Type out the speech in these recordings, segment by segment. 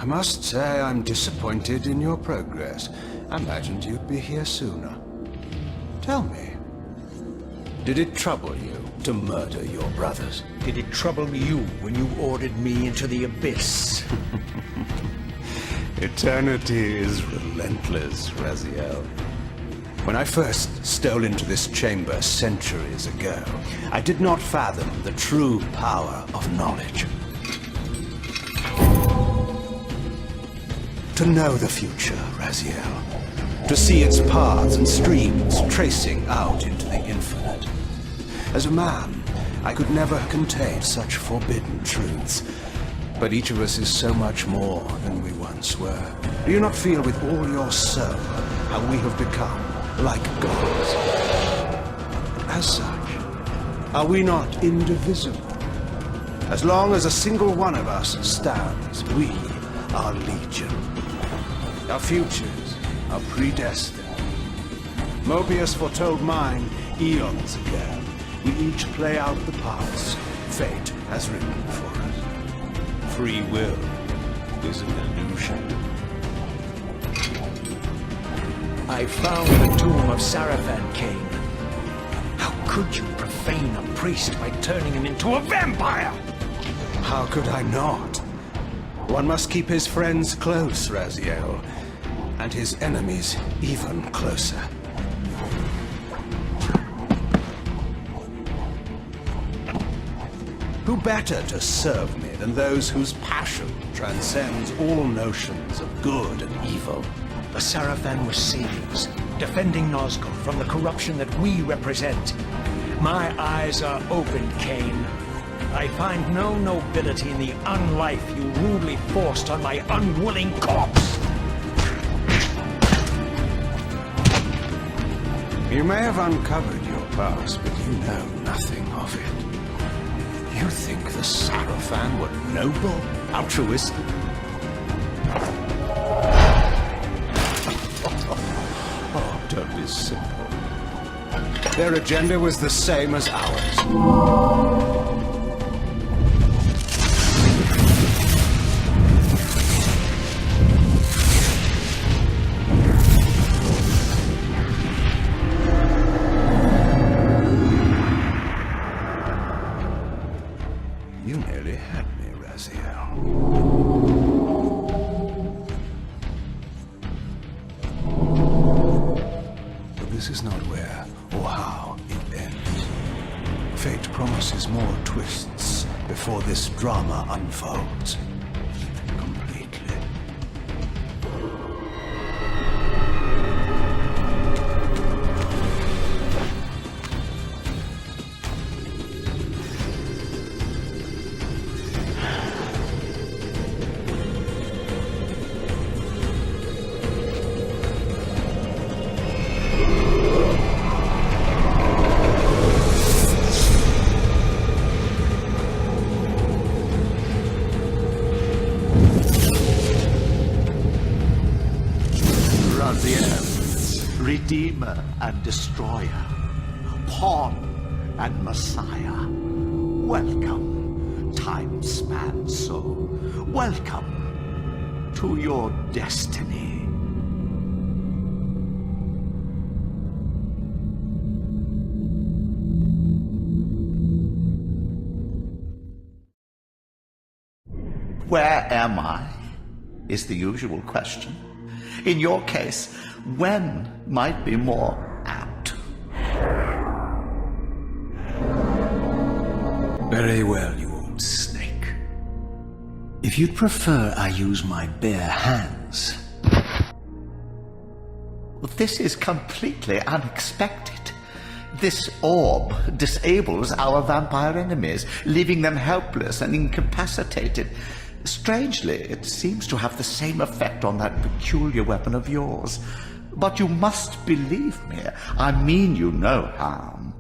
I must say I'm disappointed in your progress. I imagined you'd be here sooner. Tell me, did it trouble you to murder your brothers? Did it trouble you when you ordered me into the abyss? Eternity is relentless, Raziel. When I first stole into this chamber centuries ago, I did not fathom the true power of knowledge. To know the future, Raziel. To see its paths and streams tracing out into the infinite. As a man, I could never contain such forbidden truths. But each of us is so much more than we once were. Do you not feel with all your soul how we have become like gods? As such, are we not indivisible? As long as a single one of us stands, we are legion. Our futures are predestined. Mobius foretold mine eons ago. We each play out the parts fate has written for us. Free will is an illusion. I found the tomb of Sarafan, Kain. How could you profane a priest by turning him into a vampire? How could I not? One must keep his friends close, Raziel, and his enemies even closer. Who better to serve me than those whose passion transcends all notions of good and evil? The Sarafan were saviors, defending Nazgûl from the corruption that we represent. My eyes are opened, Kain. I find no nobility in the unlife you rudely forced on my unwilling corpse. You may have uncovered your past, but you know nothing of it. You think the Sarafan were noble, altruistic? Oh, don't be simple. Their agenda was the same as ours. You nearly had me, Raziel. But this is not where or how it ends. Fate promises more twists before this drama unfolds completely. Redeemer and Destroyer, Pawn and Messiah. Welcome, time-span soul. Welcome to your destiny. Where am I? Is the usual question. In your case, when might be more apt. Very well, you old snake. If you'd prefer I use my bare hands. This is completely unexpected. This orb disables our vampire enemies, leaving them helpless and incapacitated. Strangely, it seems to have the same effect on that peculiar weapon of yours. But you must believe me. I mean you no harm.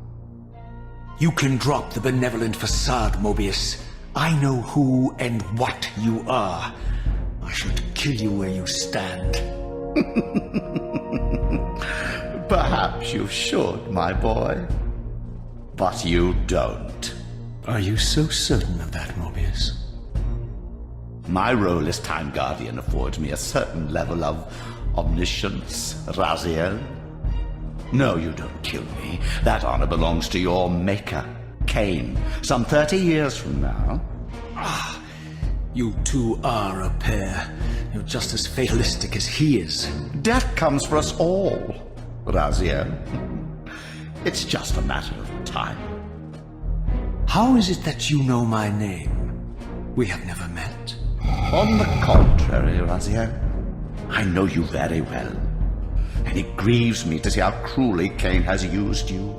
You can drop the benevolent facade, Mobius. I know who and what you are. I should kill you where you stand. Perhaps you should, my boy. But you don't. Are you so certain of that, Mobius? My role as Time Guardian affords me a certain level of omniscience, Raziel. No, you don't kill me. That honor belongs to your maker, Kain, some 30 years from now. You two are a pair. You're just as fatalistic as he is. Death comes for us all, Raziel. It's just a matter of time. How is it that you know my name? We have never met. On the contrary, Raziel, I know you very well. And it grieves me to see how cruelly Kain has used you.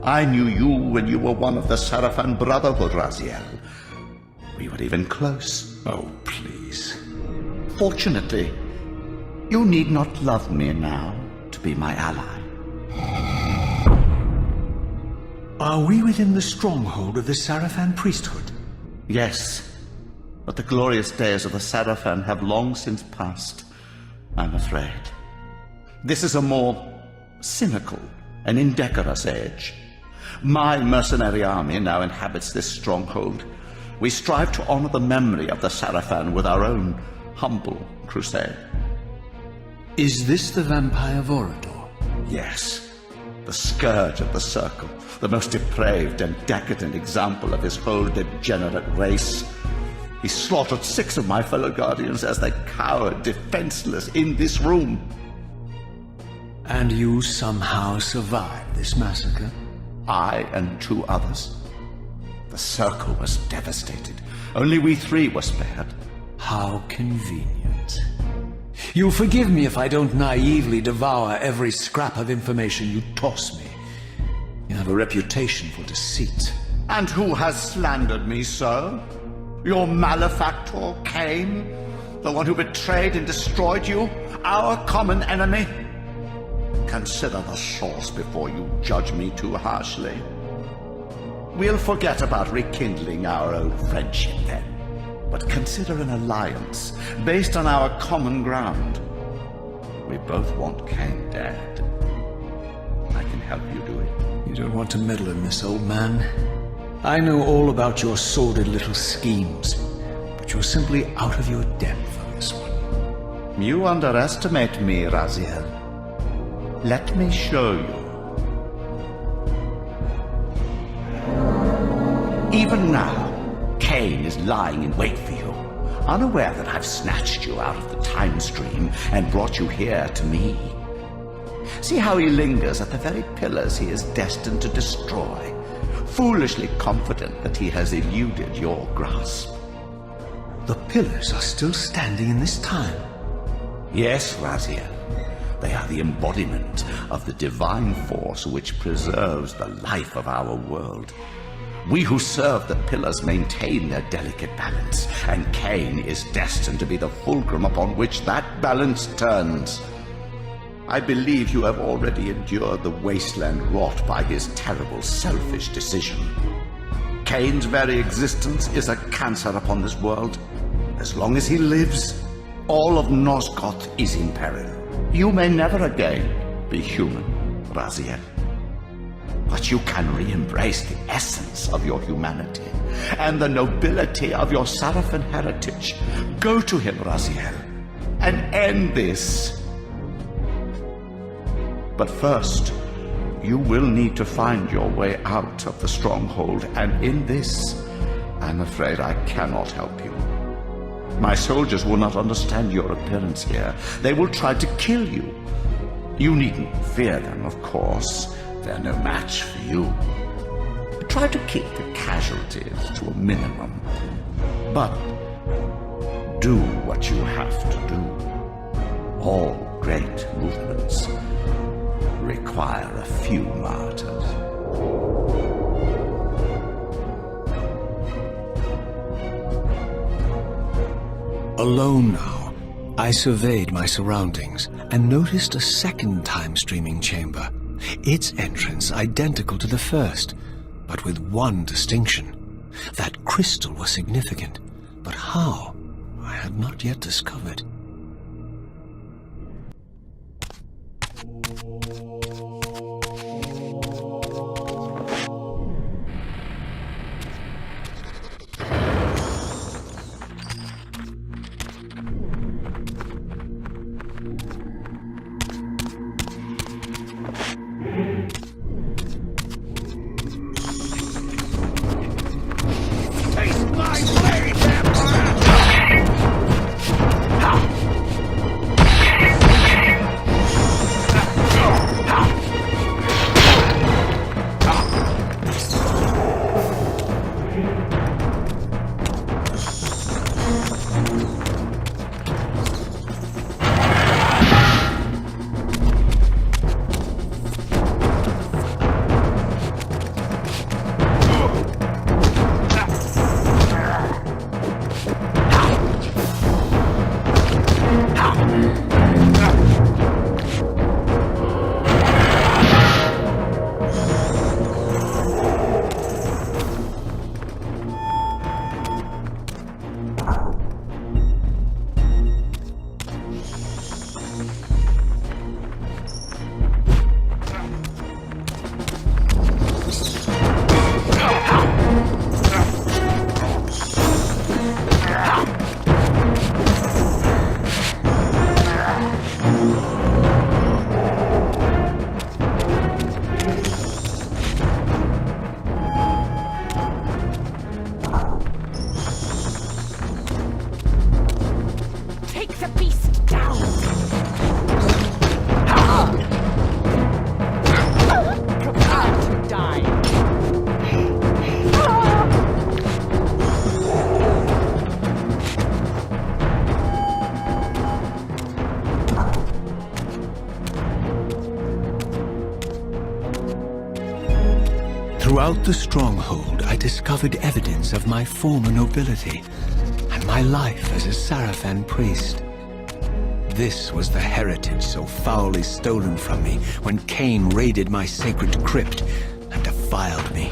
I knew you when you were one of the Sarafan Brotherhood, Raziel. We were even close. Oh, please. Fortunately, you need not love me now to be my ally. Are we within the stronghold of the Sarafan priesthood? Yes, but the glorious days of the Sarafan have long since passed, I'm afraid. This is a more cynical and indecorous age. My mercenary army now inhabits this stronghold. We strive to honor the memory of the Sarafan with our own humble crusade. Is this the vampire Vorador? Yes, the scourge of the Circle, the most depraved and decadent example of his whole degenerate race. He slaughtered 6 of my fellow Guardians as they cowered defenseless in this room. And you somehow survived this massacre? I and 2 others. The Circle was devastated. Only we 3 were spared. How convenient. You'll forgive me if I don't naively devour every scrap of information you toss me. You have a reputation for deceit. And who has slandered me so? Your malefactor, Kain? The one who betrayed and destroyed you? Our common enemy? Consider the source before you judge me too harshly. We'll forget about rekindling our old friendship then. But consider an alliance based on our common ground. We both want Kain dead. I can help you do it. You don't want to meddle in this, old man. I know all about your sordid little schemes, but you're simply out of your depth on this one. You underestimate me, Raziel. Let me show you. Even now, Kain is lying in wait for you, unaware that I've snatched you out of the time stream and brought you here to me. See how he lingers at the very pillars he is destined to destroy, foolishly confident that he has eluded your grasp. The pillars are still standing in this time. Yes, Raziel. They are the embodiment of the divine force which preserves the life of our world. We who serve the pillars maintain their delicate balance, and Kain is destined to be the fulcrum upon which that balance turns. I believe you have already endured the wasteland wrought by his terrible, selfish decision. Kain's very existence is a cancer upon this world. As long as he lives, all of Nosgoth is in peril. You may never again be human, Raziel. But you can re-embrace the essence of your humanity and the nobility of your Sarafan heritage. Go to him, Raziel, and end this. But first, you will need to find your way out of the stronghold, and in this, I'm afraid I cannot help you. My soldiers will not understand your appearance here. They will try to kill you. You needn't fear them, of course. They're no match for you. Try to keep the casualties to a minimum. But do what you have to do. All great movements require a few martyrs. Alone now, I surveyed my surroundings and noticed a second time-streaming chamber. Its entrance identical to the first, but with one distinction. That crystal was significant, but how, I had not yet discovered. Throughout the stronghold, I discovered evidence of my former nobility and my life as a Sarafan priest. This was the heritage so foully stolen from me when Kain raided my sacred crypt and defiled me.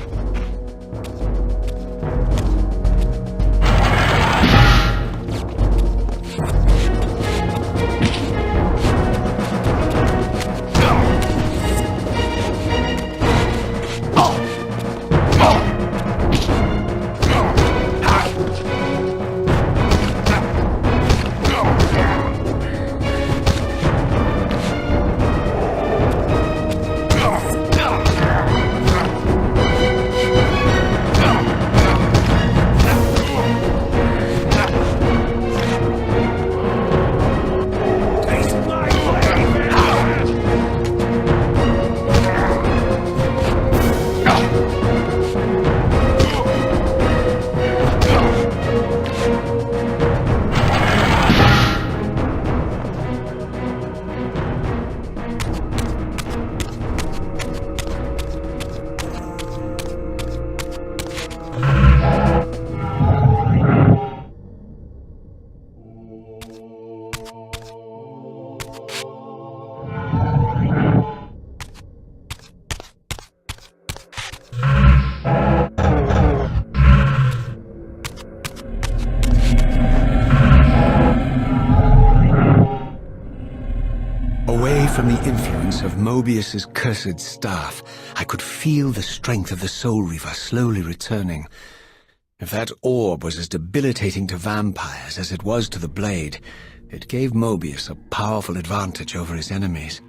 From the influence of Mobius's cursed staff, I could feel the strength of the Soul Reaver slowly returning. If that orb was as debilitating to vampires as it was to the blade, it gave Mobius a powerful advantage over his enemies.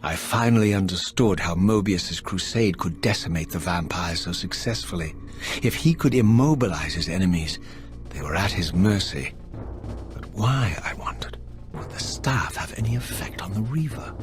I finally understood how Mobius's crusade could decimate the vampires so successfully. If he could immobilize his enemies, they were at his mercy. But why, I wondered? Would the staff have any effect on the Reaver?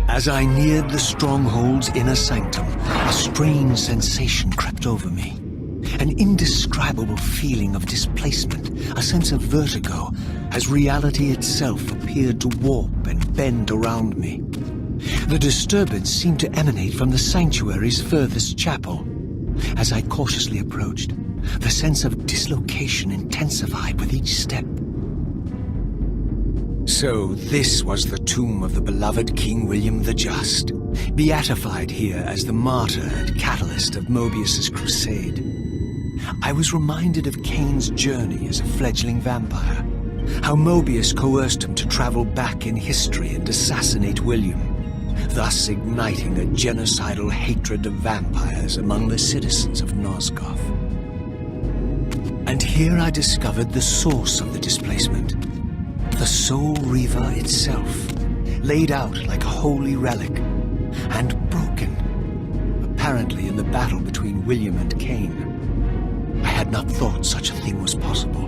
As I neared the stronghold's inner sanctum, a strange sensation crept over me. An indescribable feeling of displacement, a sense of vertigo, as reality itself appeared to warp and bend around me. The disturbance seemed to emanate from the sanctuary's furthest chapel. As I cautiously approached, the sense of dislocation intensified with each step. So this was the tomb of the beloved King William the Just, beatified here as the martyr and catalyst of Mobius's crusade. I was reminded of Kain's journey as a fledgling vampire, how Mobius coerced him to travel back in history and assassinate William, thus igniting a genocidal hatred of vampires among the citizens of Nosgoth. And here I discovered the source of the displacement. The Soul Reaver itself, laid out like a holy relic, and broken, apparently in the battle between William and Kain. I had not thought such a thing was possible,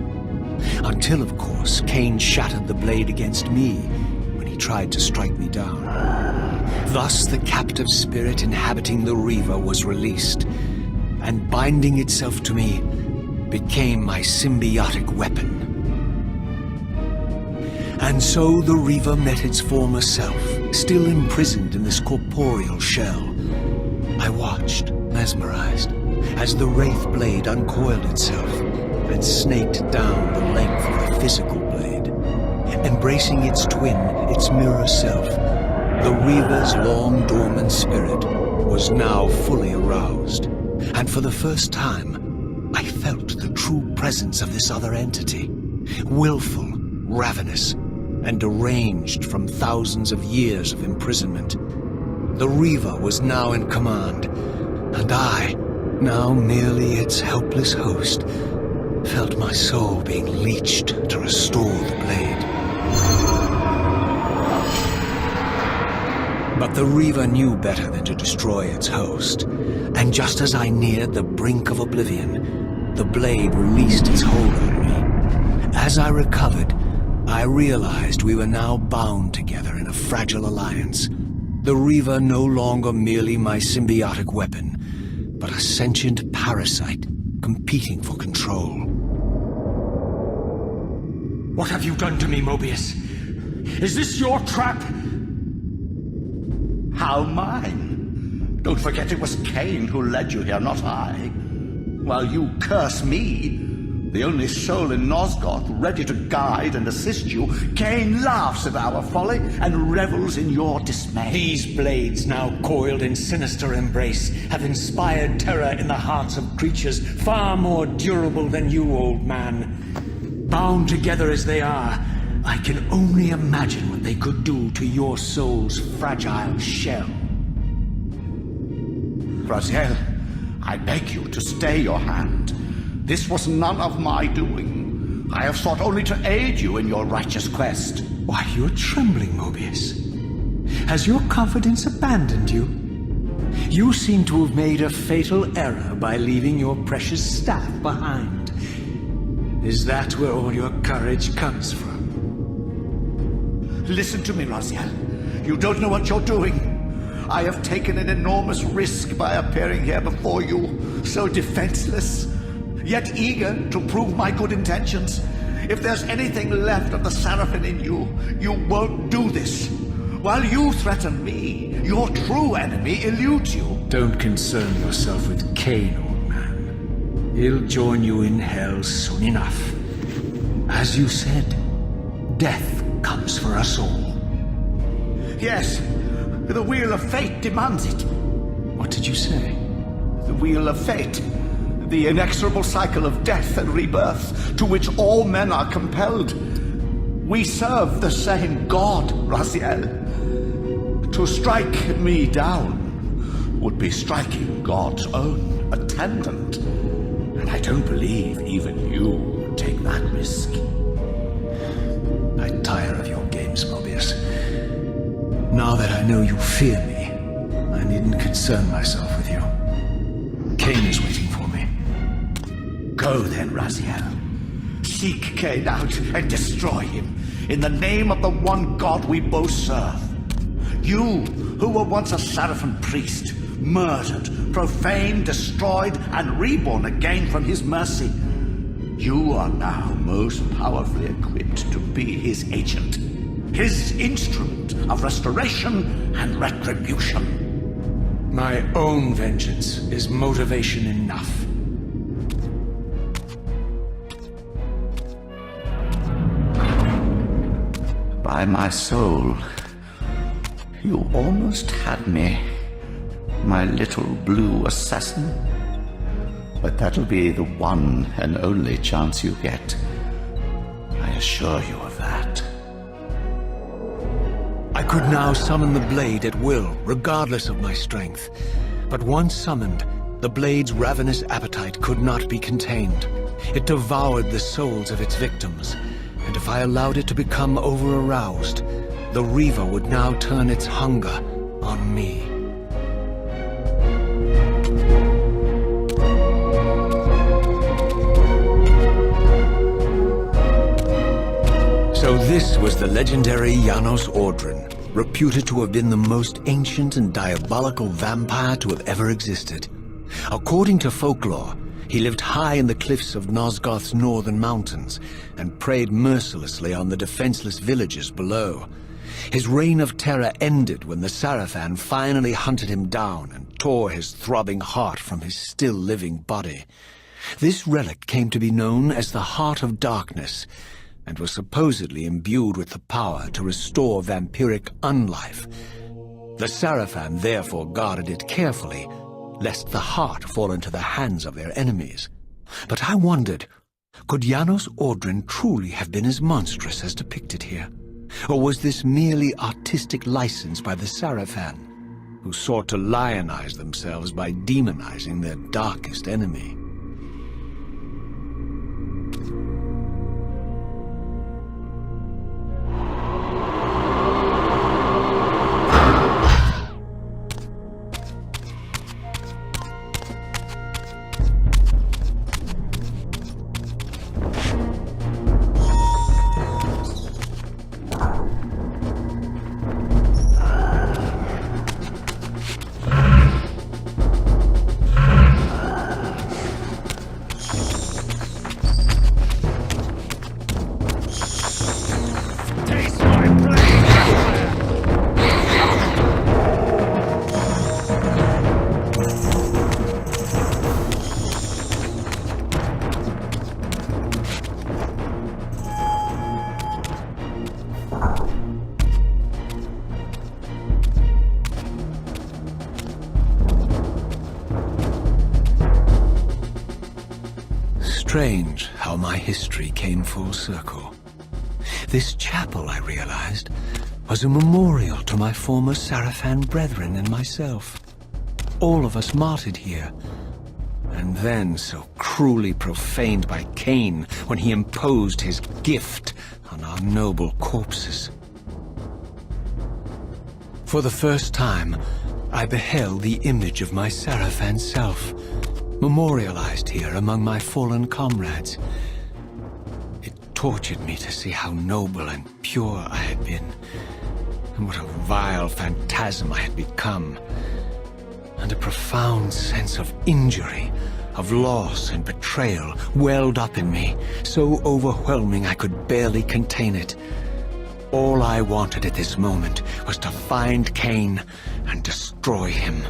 until, of course, Kain shattered the blade against me when he tried to strike me down. Thus the captive spirit inhabiting the Reaver was released, and binding itself to me became my symbiotic weapon. And so the Reaver met its former self, still imprisoned in this corporeal shell. I watched, mesmerized, as the Wraith blade uncoiled itself and snaked down the length of the physical blade. Embracing its twin, its mirror self, the Reaver's long-dormant spirit was now fully aroused. And for the first time, I felt the true presence of this other entity, willful, ravenous, and deranged from thousands of years of imprisonment. The Reaver was now in command, and I, now merely its helpless host, felt my soul being leeched to restore the blade. But the Reaver knew better than to destroy its host, and just as I neared the brink of oblivion, the blade released its hold on me. As I recovered, I realized we were now bound together in a fragile alliance. The Reaver no longer merely my symbiotic weapon, but a sentient parasite competing for control. What have you done to me, Mobius? Is this your trap? How mine? Don't forget it was Kain who led you here, not I. While you curse me, the only soul in Nosgoth ready to guide and assist you, Kain laughs at our folly and revels in your dismay. These blades, now coiled in sinister embrace, have inspired terror in the hearts of creatures far more durable than you, old man. Bound together as they are, I can only imagine what they could do to your soul's fragile shell. Raziel, I beg you to stay your hand. This was none of my doing. I have sought only to aid you in your righteous quest. Why, you're trembling, Mobius. Has your confidence abandoned you? You seem to have made a fatal error by leaving your precious staff behind. Is that where all your courage comes from? Listen to me, Raziel. You don't know what you're doing. I have taken an enormous risk by appearing here before you, so defenseless, yet eager to prove my good intentions. If there's anything left of the Seraphim in you, you won't do this. While you threaten me, your true enemy eludes you. Don't concern yourself with Kain, old man. He'll join you in hell soon enough. As you said, death comes for us all. Yes, the wheel of fate demands it. What did you say? The wheel of fate. The inexorable cycle of death and rebirth to which all men are compelled. We serve the same God, Raziel. To strike me down would be striking God's own attendant. And I don't believe even you would take that risk. I tire of your games, Mobius. Now that I know you fear me, I needn't concern myself with you. Kain is waiting for me. Go then, Raziel. Seek Kain out and destroy him in the name of the one God we both serve. You, who were once a Seraphim priest, murdered, profaned, destroyed, and reborn again from his mercy. You are now most powerfully equipped to be his agent, his instrument of restoration and retribution. My own vengeance is motivation enough. By my soul, you almost had me, my little blue assassin. But that'll be the one and only chance you get. I assure you of that. I could now summon the blade at will, regardless of my strength. But once summoned, the blade's ravenous appetite could not be contained. It devoured the souls of its victims, and if I allowed it to become over-aroused, the Reaver would now turn its hunger on me. So this was the legendary Janos Audron, reputed to have been the most ancient and diabolical vampire to have ever existed. According to folklore, he lived high in the cliffs of Nosgoth's northern mountains and preyed mercilessly on the defenseless villages below. His reign of terror ended when the Seraphim finally hunted him down and tore his throbbing heart from his still-living body. This relic came to be known as the Heart of Darkness, and was supposedly imbued with the power to restore vampiric unlife. The Seraphim therefore guarded it carefully, lest the heart fall into the hands of their enemies. But I wondered, could Janos Audron truly have been as monstrous as depicted here? Or was this merely artistic license by the Seraphim? who sought to lionize themselves by demonizing their darkest enemy. Strange how my history came full circle. This chapel, I realized, was a memorial to my former Sarafan brethren and myself. All of us martyred here, and then so cruelly profaned by Kain when he imposed his gift on our noble corpses. For the first time, I beheld the image of my Sarafan self, memorialized here among my fallen comrades. It tortured me to see how noble and pure I had been, and what a vile phantasm I had become. And a profound sense of injury, of loss and betrayal welled up in me, so overwhelming I could barely contain it. All I wanted at this moment was to find Kain and destroy him.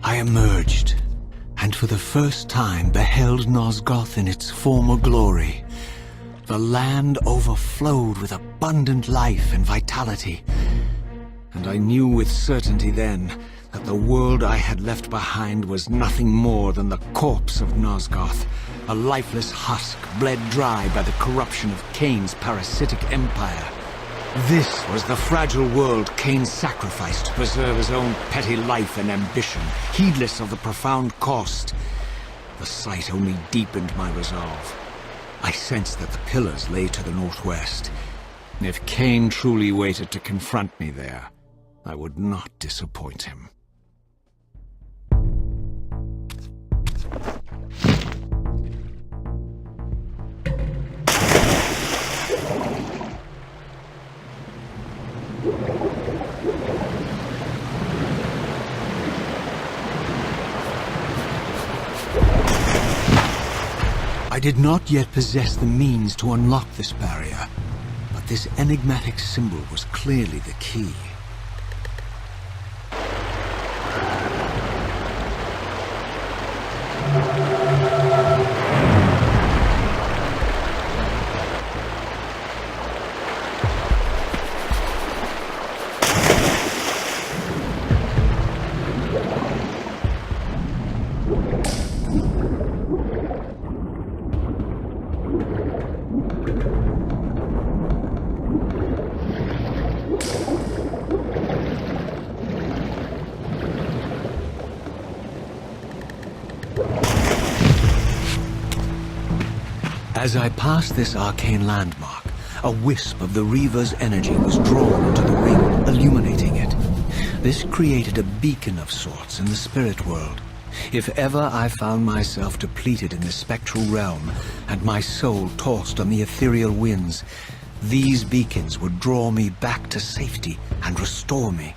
I emerged, and for the first time beheld Nosgoth in its former glory. The land overflowed with abundant life and vitality, and I knew with certainty then that the world I had left behind was nothing more than the corpse of Nosgoth, a lifeless husk bled dry by the corruption of Kain's parasitic empire. This was the fragile world Kain sacrificed to preserve his own petty life and ambition, heedless of the profound cost. The sight only deepened my resolve. I sensed that the pillars lay to the northwest. If Kain truly waited to confront me there, I would not disappoint him. I did not yet possess the means to unlock this barrier, but this enigmatic symbol was clearly the key. As I passed this arcane landmark, a wisp of the Reaver's energy was drawn into the ring, illuminating it. This created a beacon of sorts in the spirit world. If ever I found myself depleted in the spectral realm, and my soul tossed on the ethereal winds, these beacons would draw me back to safety and restore me.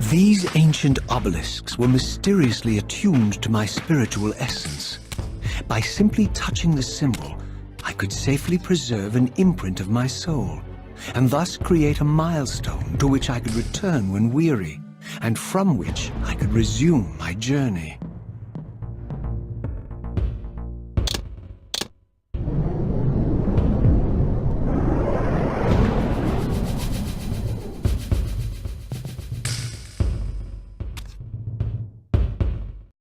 These ancient obelisks were mysteriously attuned to my spiritual essence. By simply touching the symbol, I could safely preserve an imprint of my soul, and thus create a milestone to which I could return when weary, and from which I could resume my journey.